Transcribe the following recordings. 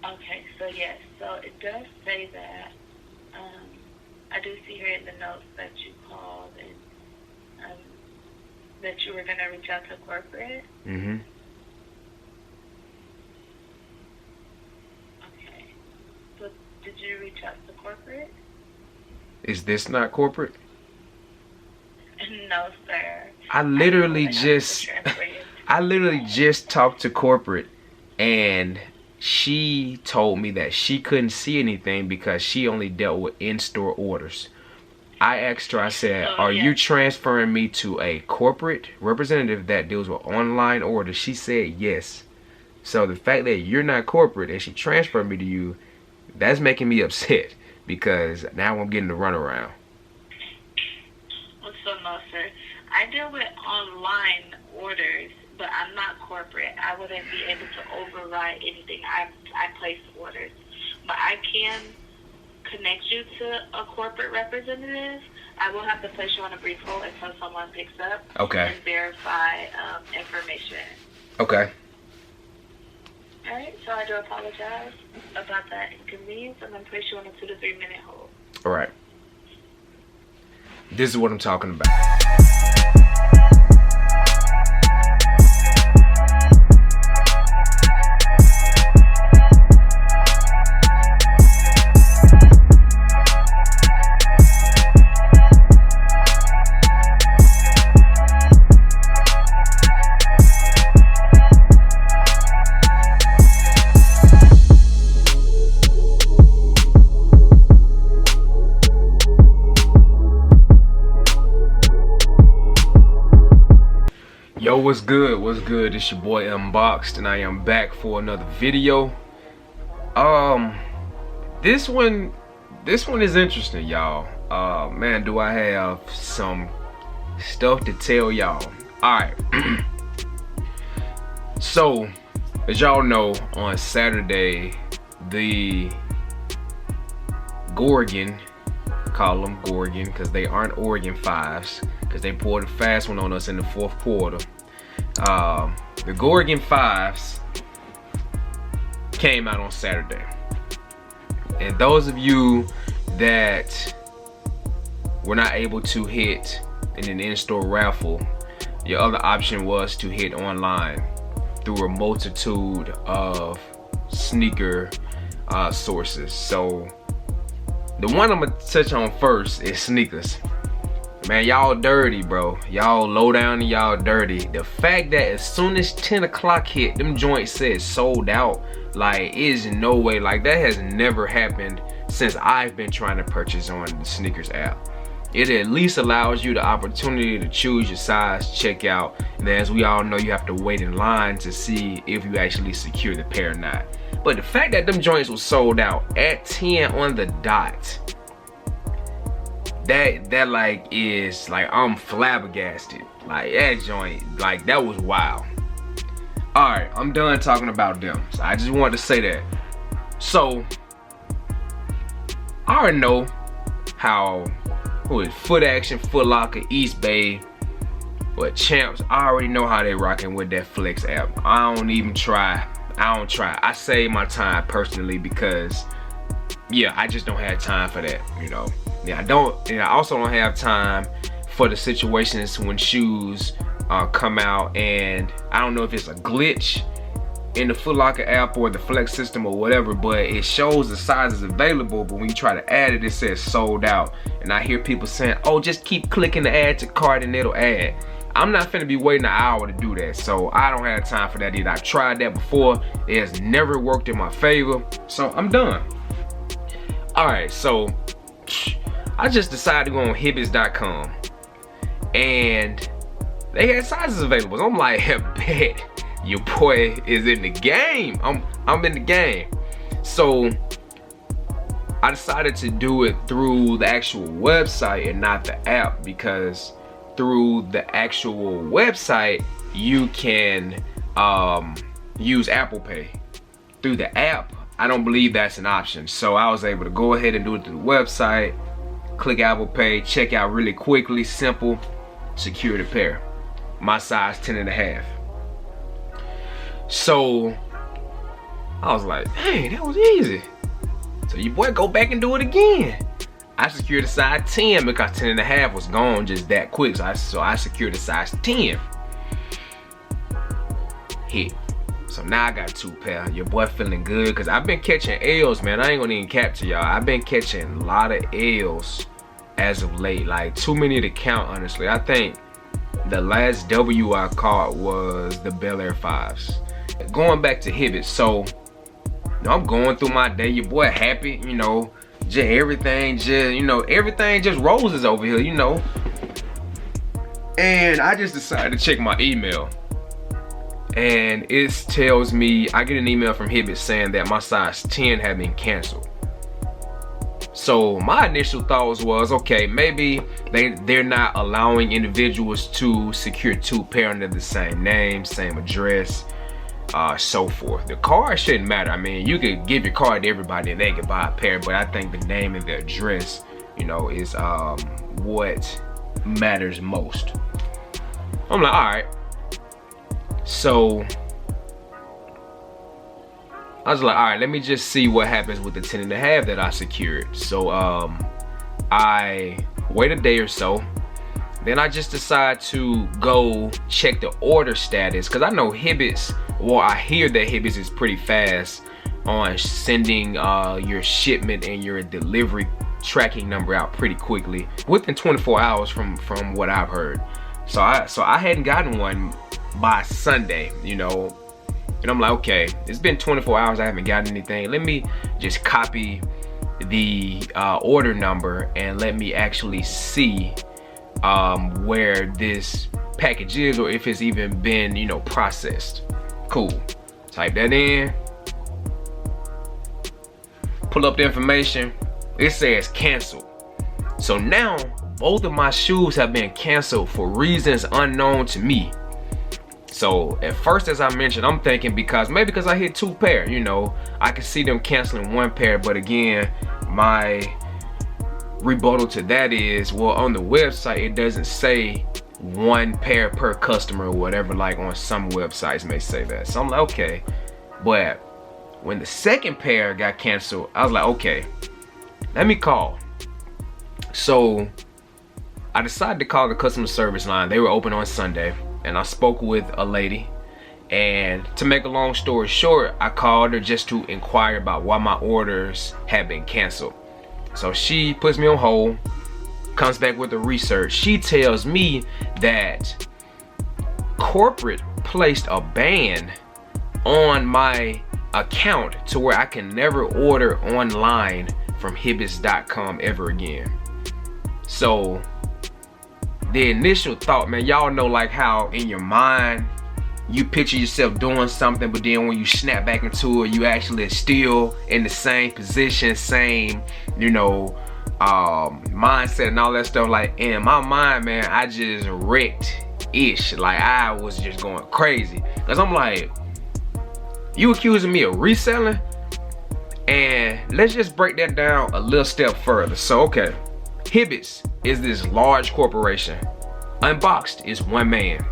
Okay, so yes, so it does say that. I do see here in the notes that you called and that you were going to reach out to corporate. Mm-hmm. Okay. So did you reach out to corporate? Is this not corporate? No, sir. I literally just talked to corporate, and she told me that she couldn't see anything because she only dealt with in-store orders. I asked her, I said, are you transferring me to a corporate representative that deals with online orders? She said yes. So the fact that you're not corporate and she transferred me to you, that's making me upset because now I'm getting the runaround. Well, so no, sir. I deal with online orders, but I'm not corporate. I wouldn't be able to override anything. I place orders. But I can connect you to a corporate representative. I will have to place you on a brief hold until someone picks up and verify information. Okay. All right, so I do apologize about that inconvenience. I'm going to place you on a 2 to 3 minute hold. All right. This is what I'm talking about. Yo, what's good? What's good? It's your boy Unboxed, and I am back for another video. This one is interesting, y'all. Man, do I have some stuff to tell y'all. Alright. So, as y'all know, on Saturday, the Gorgon, call them Gorgon because they aren't Oregon 5s, because they poured a fast one on us in the fourth quarter. The Gorgon 5s came out on Saturday, and those of you that were not able to hit in an in-store raffle, your other option was to hit online through a multitude of sneaker sources. So the one I'm gonna touch on first is sneakers. Man, y'all dirty, bro. Y'all low down and y'all dirty. The fact that as soon as 10 o'clock hit, them joints said sold out, like, is no way. Like, that has never happened since I've been trying to purchase on the sneakers app. It at least allows you the opportunity to choose your size, check out, and as we all know, you have to wait in line to see if you actually secure the pair or not. But the fact that them joints was sold out at 10 on the dot, that like is like, I'm flabbergasted. Like, that joint, like, that was wild. Alright, I'm done talking about them. So I just wanted to say that. So I already know how Foot Action, Foot Locker, East Bay, but Champs, I already know how they rocking with that Flex app. I don't even try. I save my time personally because, yeah, I just don't have time for that, you know. Yeah, I also don't have time for the situations when shoes come out and I don't know if it's a glitch in the Foot Locker app or the Flex system or whatever, but it shows the sizes available, but when you try to add it, it says sold out. And I hear people saying, oh, just keep clicking the add to cart and it'll add. I'm not finna be waiting an hour to do that, so I don't have time for that either. I've tried that before. It has never worked in my favor, so I'm done. Alright, so I just decided to go on Hibbett.com, and they had sizes available. So I'm like, bet your boy is in the game. I'm in the game. So I decided to do it through the actual website and not the app, because through the actual website you can use Apple Pay. Through the app, I don't believe that's an option. So I was able to go ahead and do it through the website, click Apple Pay, check out really quickly, simple, secured a pair, my size 10.5. So I was like, dang, that was easy. So your boy go back and do it again. I secured a size 10 because 10.5 was gone just that quick. So I secured a size 10. Hit. So now I got 2 pair. Your boy feeling good because I've been catching L's, man. I ain't gonna even cap to y'all. I've been catching a lot of L's as of late. Like, too many to count, honestly. I think the last W I caught was the Bel Air 5s. Going back to Hibbett, so I'm going through my day. Your boy happy, you know, just everything just roses over here, you know. And I just decided to check my email, and it tells me, I get an email from Hibbett saying that my size 10 had been canceled. So my initial thoughts was, okay, maybe they're not allowing individuals to secure 2 pair under the same name, same address, so forth. The card shouldn't matter. I mean, you could give your card to everybody and they could buy a pair, but I think the name and the address, you know, is what matters most. I'm like, all right. So I was like, all right, let me just see what happens with the 10.5 that I secured. So I wait a day or so. Then I just decide to go check the order status, because I know Hibbett's, well, I hear that Hibbett's is pretty fast on sending your shipment and your delivery tracking number out pretty quickly, within 24 hours from what I've heard. So I hadn't gotten one by Sunday, you know, and I'm like, okay, it's been 24 hours, I haven't gotten anything. Let me just copy the order number and let me actually see where this package is, or if it's even been, you know, processed. Cool. Type that in, pull up the information. It says canceled. So now both of my shoes have been canceled for reasons unknown to me. So at first, as I mentioned, I'm thinking because I hit 2 pair, you know, I can see them canceling 1 pair. But again, my rebuttal to that is, well, on the website it doesn't say 1 pair per customer or whatever, like on some websites may say that. So I'm like, okay. But when the second pair got canceled, I was like, okay, let me call. So I decided to call the customer service line. They were open on Sunday, and I spoke with a lady. And to make a long story short, I called her just to inquire about why my orders had been canceled. So she puts me on hold, comes back with the research. She tells me that corporate placed a ban on my account to where I can never order online from Hibbett.com ever again. So the initial thought, man, y'all know like how in your mind you picture yourself doing something, but then when you snap back into it, you actually still in the same position, same, you know, mindset and all that stuff. Like in my mind, man, I just wrecked-ish. Like I was just going crazy. Cause I'm like, you accusing me of reselling? And let's just break that down a little step further. So, okay, Hibbett's is this large corporation. Unboxed is one man.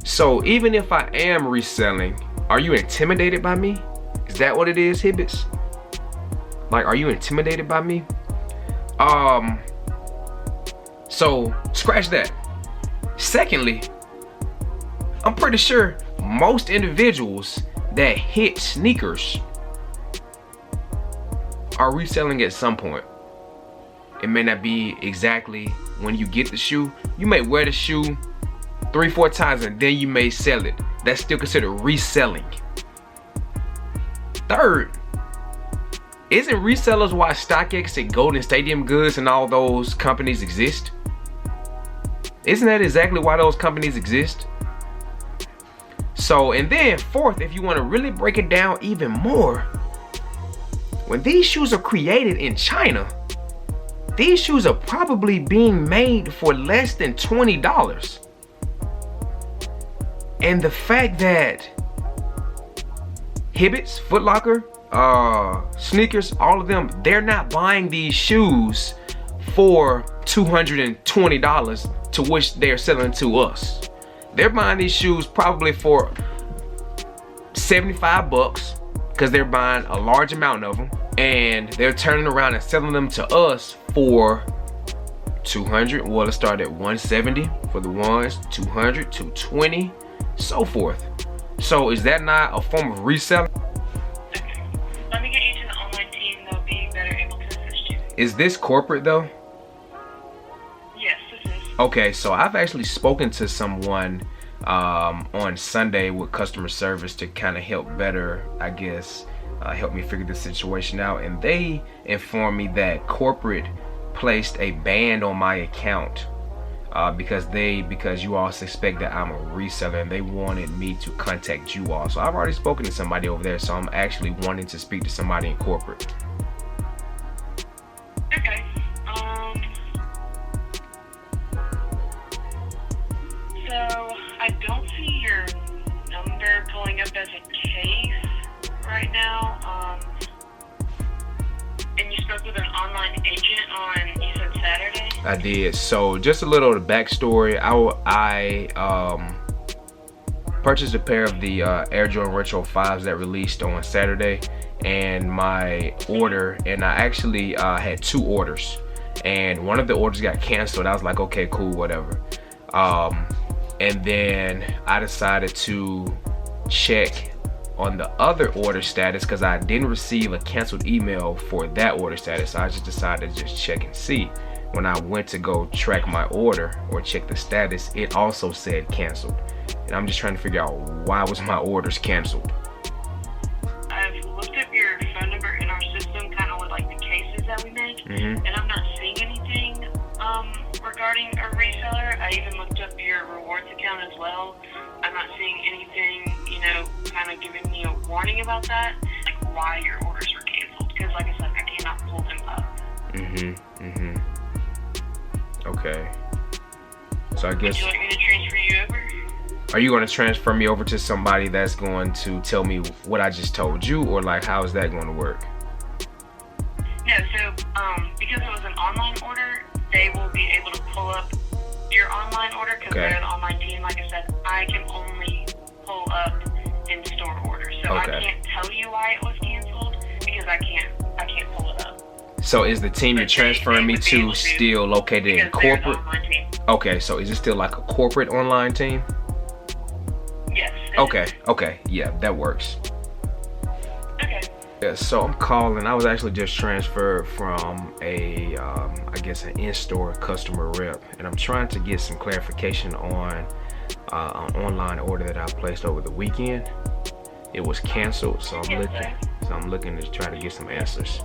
So even if I am reselling, are you intimidated by me? Is that what it is, Hibbett's? Like, are you intimidated by me? So scratch that. Secondly, I'm pretty sure most individuals that hit sneakers are reselling at some point. It may not be exactly when you get the shoe. You may wear the shoe 3-4 times and then you may sell it. That's still considered reselling. Third, isn't resellers why StockX and Golden Stadium Goods and all those companies exist? Isn't that exactly why those companies exist? So, and then fourth, if you want to really break it down even more, when these shoes are created in China, these shoes are probably being made for less than $20. And the fact that Hibbett's, Foot Locker, sneakers, all of them, they're not buying these shoes for $220, to which they're selling to us. They're buying these shoes probably for 75 bucks because they're buying a large amount of them, and they're turning around and selling them to us for 200. Well, it started at 170 for the ones, 200, 220, so forth. So is that not a form of reselling? Okay. Let me get you to the online team. They'll be better able to assist you. Is this corporate though? Yes, this is. Okay, so I've actually spoken to someone on Sunday with customer service to kind of help better, I guess, help me figure this situation out, and they informed me that corporate placed a ban on my account because you all suspect that I'm a reseller, and they wanted me to contact you all. So I've already spoken to somebody over there, so I'm actually wanting to speak to somebody in corporate. Okay. So I don't see your number pulling up as a case right now. And you spoke with an online agent on, you said Saturday? I did. So just a little of the backstory. I purchased a pair of the Air Jordan Retro 5s that released on Saturday, and my order, and I actually had 2 orders, and one of the orders got canceled. I was like, okay, cool, whatever. And then I decided to check on the other order status because I didn't receive a canceled email for that order status. So I just decided to just check and see. When I went to go track my order or check the status, it also said canceled. And I'm just trying to figure out, why was my orders canceled? I've looked up your phone number in our system, kind of with like the cases that we make, and I'm not seeing anything regarding a reseller. I even looked up your rewards account as well. I'm not seeing anything, you know, kind of giving me a warning about that, like why your orders were canceled. Because like I said, I cannot pull them up. Okay. So I guess. Would you like me to transfer you over? Are you going to transfer me over to somebody that's going to tell me what I just told you, or like how is that going to work? No, so because it was an online order, they will be able to pull up your online order because they're an online team. Like I said, I can only pull up in-store orders, so I can't tell you why it was canceled because I can't pull it up. So is the team you're transferring me to still located in corporate? Okay, so is it still like a corporate online team? Yes. Okay, yeah, that works. Okay. Yeah, so I'm calling. I was actually just transferred from a, I guess, an in-store customer rep, and I'm trying to get some clarification on an online order that I placed over the weekend. It was canceled, so I'm looking to try to get some answers.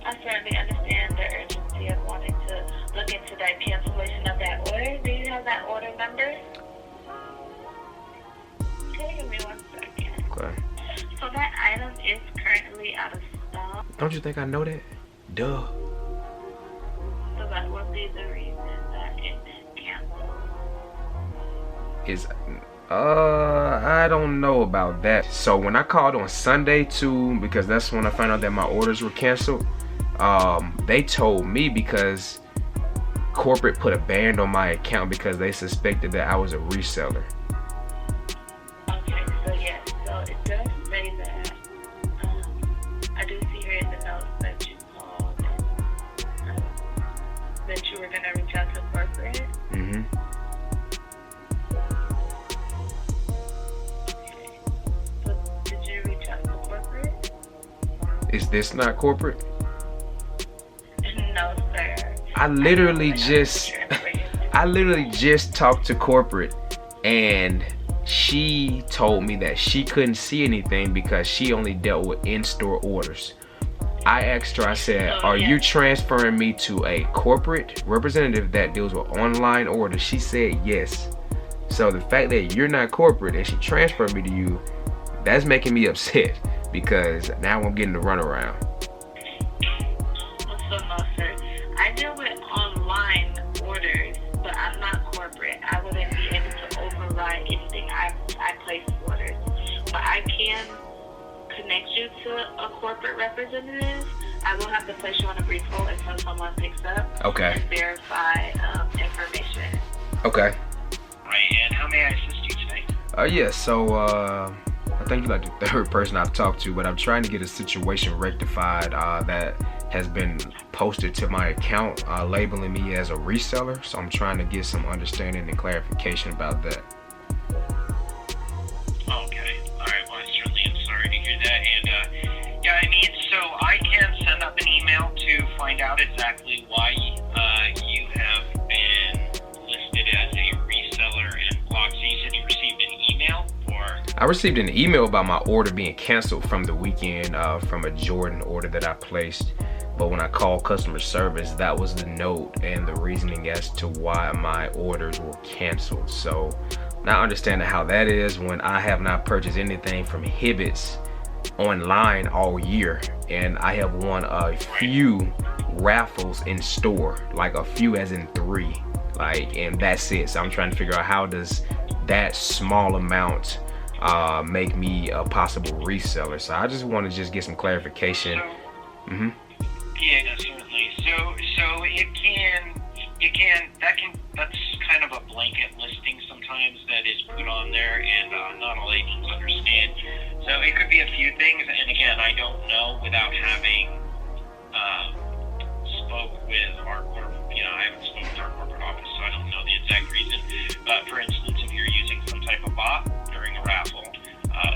I certainly understand the urgency of wanting to look into that cancellation of that order. Do you have that order number? Okay, give me 1 second. Okay. So that item is currently out of stock. Don't you think I know that? Duh. So that would be the reason that it's canceled. I don't know about that. So when I called on Sunday too, because that's when I found out that my orders were canceled, they told me because corporate put a ban on my account because they suspected that I was a reseller. Okay, so yes, so it does say that. I do see here in the notes that you called and that you were going to reach out to corporate. Okay. So did you reach out to corporate? Is this not corporate? No, sir. I literally just talked to corporate, and she told me that she couldn't see anything because she only dealt with in-store orders. I asked her, I said, are you transferring me to a corporate representative that deals with online orders? She said yes. So the fact that you're not corporate and she transferred me to you, that's making me upset because now I'm getting the runaround. So no, sir. I deal with online orders, but I'm not corporate. I wouldn't be able to override anything I place orders. But I can connect you to a corporate representative I will have to place you on a brief hold until someone picks up. Okay. And verify information. Okay. Right, and how may I assist you today? Yeah, so I think you're like the third person I've talked to, but I'm trying to get a situation rectified that has been posted to my account labeling me as a reseller. So I'm trying to get some understanding and clarification about that. Okay, alright, well I certainly am sorry to hear that, and yeah, I mean, so I can send up an email to find out exactly why you have been listed as a reseller and blocked. So you said you received an email, or? I received an email about my order being canceled from the weekend from a Jordan order that I placed. But when I called customer service, that was the note and the reasoning as to why my orders were canceled. So not understanding how that is when I have not purchased anything from Hibbett's online all year, and I have won a few raffles in store, like a few as in 3, like, and that's it. So I'm trying to figure out, how does that small amount make me a possible reseller? So I just want to just get some clarification. Yeah, certainly. So that's kind of a blanket listing sometimes that is put on there, and not all agents understand. So it could be a few things, and again, I don't know without having spoke with our corporate, I haven't spoken with our corporate office, so I don't know the exact reason. But for instance, if you're using some type of bot during a raffle,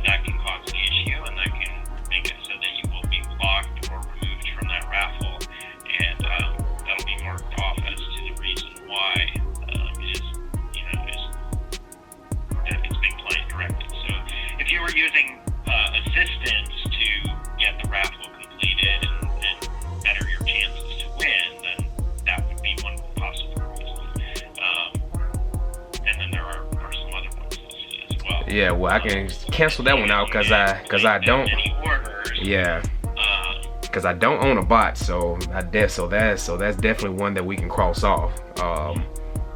that can cause an issue, and that can make it so that you will be blocked or removed from that raffle, and that'll be marked off as to the reason why it's being played correctly. So if you were using assistance to get the raffle completed and better your chances to win, then that would be one possible reason. And then there are some other ones listed as well. Yeah, well, I can cancel that one out because I don't. Yeah. Because I don't own a bot, so that's definitely one that we can cross off.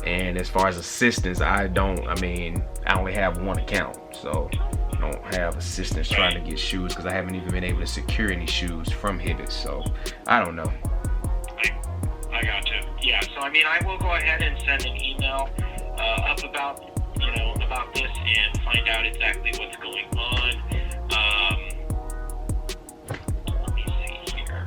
And as far as assistance, I only have one account, so I don't have assistance trying to get shoes because I haven't even been able to secure any shoes from Hibbett. So I don't know. I got you. Yeah. So I will go ahead and send an email up about this and find out exactly what's going on. Let me see here.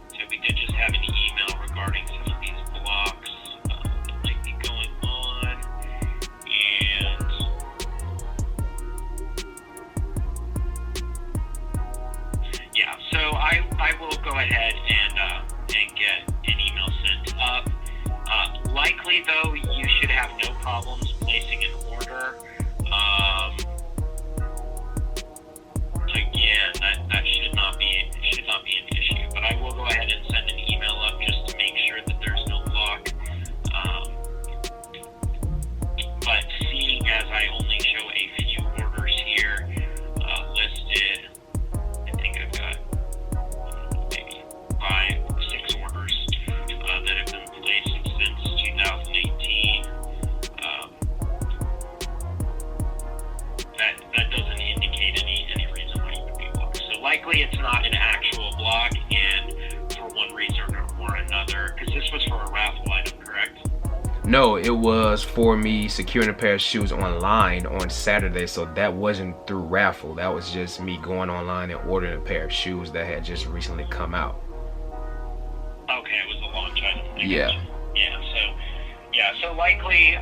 So we did just have an email regarding some of these blocks that might be going on, and yeah, so I will go ahead and get an email sent up. Likely though, you should have no problems placing an order. Again, that should not be an issue. But I will go ahead and send an email up just to make sure that there's no block. But seeing as I only show a few orders here listed, I think I've got maybe 5, 6 orders that have been placed since 2018. That doesn't indicate any reason why you would be blocked. So likely it's not an actual block, and for one reason or another, because this was for a raffle item, correct? No, it was for me securing a pair of shoes online on Saturday, so that wasn't through raffle. That was just me going online and ordering a pair of shoes that had just recently come out. Okay, it was a launch item. Yeah. So likely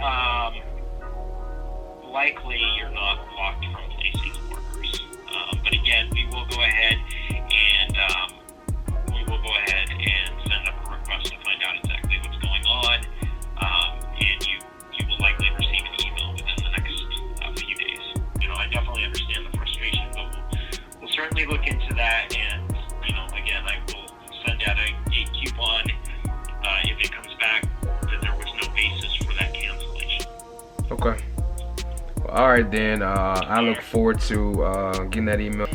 you're not blocked from placing orders. But again, we will go ahead and send up a request to find out exactly what's going on. And you will likely receive an email within the next few days. I definitely understand the frustration, but we'll certainly look into that. And again, I will send out a coupon if it comes back that there was no basis for that cancellation. Okay. Well, all right then. I look forward to getting that email.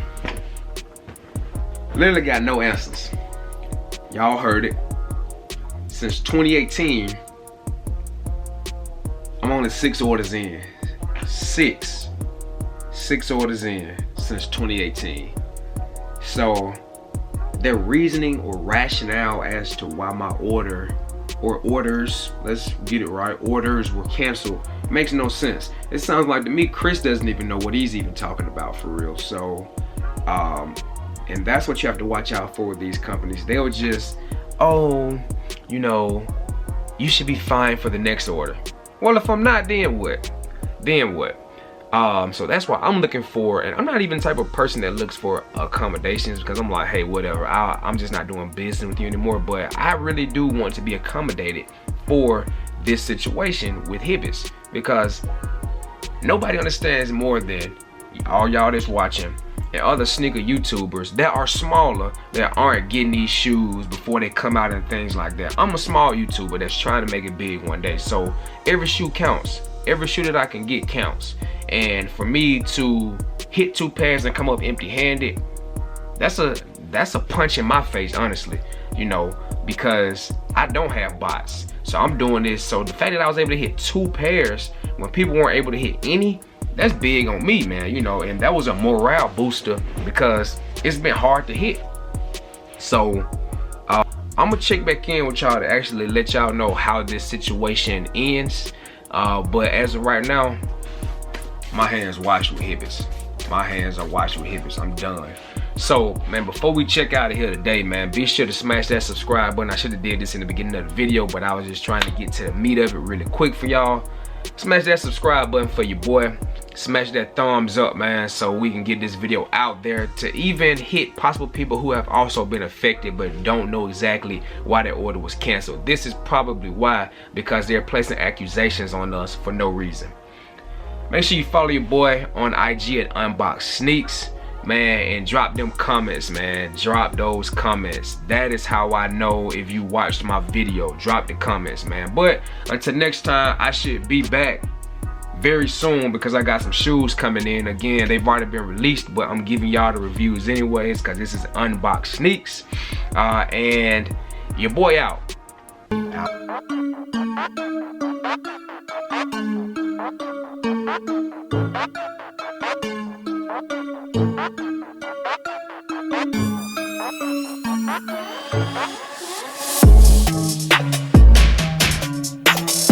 Literally got no answers. Y'all heard it. Since 2018, I'm only 6 orders in. Six orders in since 2018. So their reasoning or rationale as to why my orders, let's get it right, orders were canceled makes no sense. It sounds like to me Chris doesn't even know what he's even talking about for real. So and that's what you have to watch out for with these companies. They'll just, oh, you know, you should be fine for the next order. Well, if I'm not, then what? So that's why I'm looking for, and I'm not even the type of person that looks for accommodations, because I'm like, hey, whatever, I'm just not doing business with you anymore. But I really do want to be accommodated for this situation with Hibbett's, because nobody understands more than all y'all that's watching and other sneaker YouTubers that are smaller, that aren't getting these shoes before they come out and things like that. I'm a small YouTuber that's trying to make it big one day, so every shoe counts. Every shoe that I can get counts. And for me to hit 2 pairs and come up empty-handed, that's a punch in my face, honestly, you know, because I don't have bots. So I'm doing this. So the fact that I was able to hit 2 pairs when people weren't able to hit any, that's big on me, man, you know, and that was a morale booster because it's been hard to hit. So I'm gonna check back in with y'all to actually let y'all know how this situation ends. But as of right now, my hands washed with Hibbett's. My hands are washed with Hibbett's. I'm done. So, man, before we check out of here today, man, be sure to smash that subscribe button. I should have did this in the beginning of the video, but I was just trying to get to the meat of it really quick for y'all. Smash that subscribe button for your boy. Smash that thumbs up, man, so we can get this video out there to even hit possible people who have also been affected but don't know exactly why their order was canceled. This is probably why, because they're placing accusations on us for no reason. Make sure you follow your boy on IG at UNBOXEDSNEAKS, man, and drop them comments, man. Drop those comments. That is how I know if you watched my video. Drop the comments, man. But until next time, I should be back very soon because I got some shoes coming in. Again, they've already been released, but I'm giving y'all the reviews anyways because this is Unboxed Sneaks. And your boy out. Out.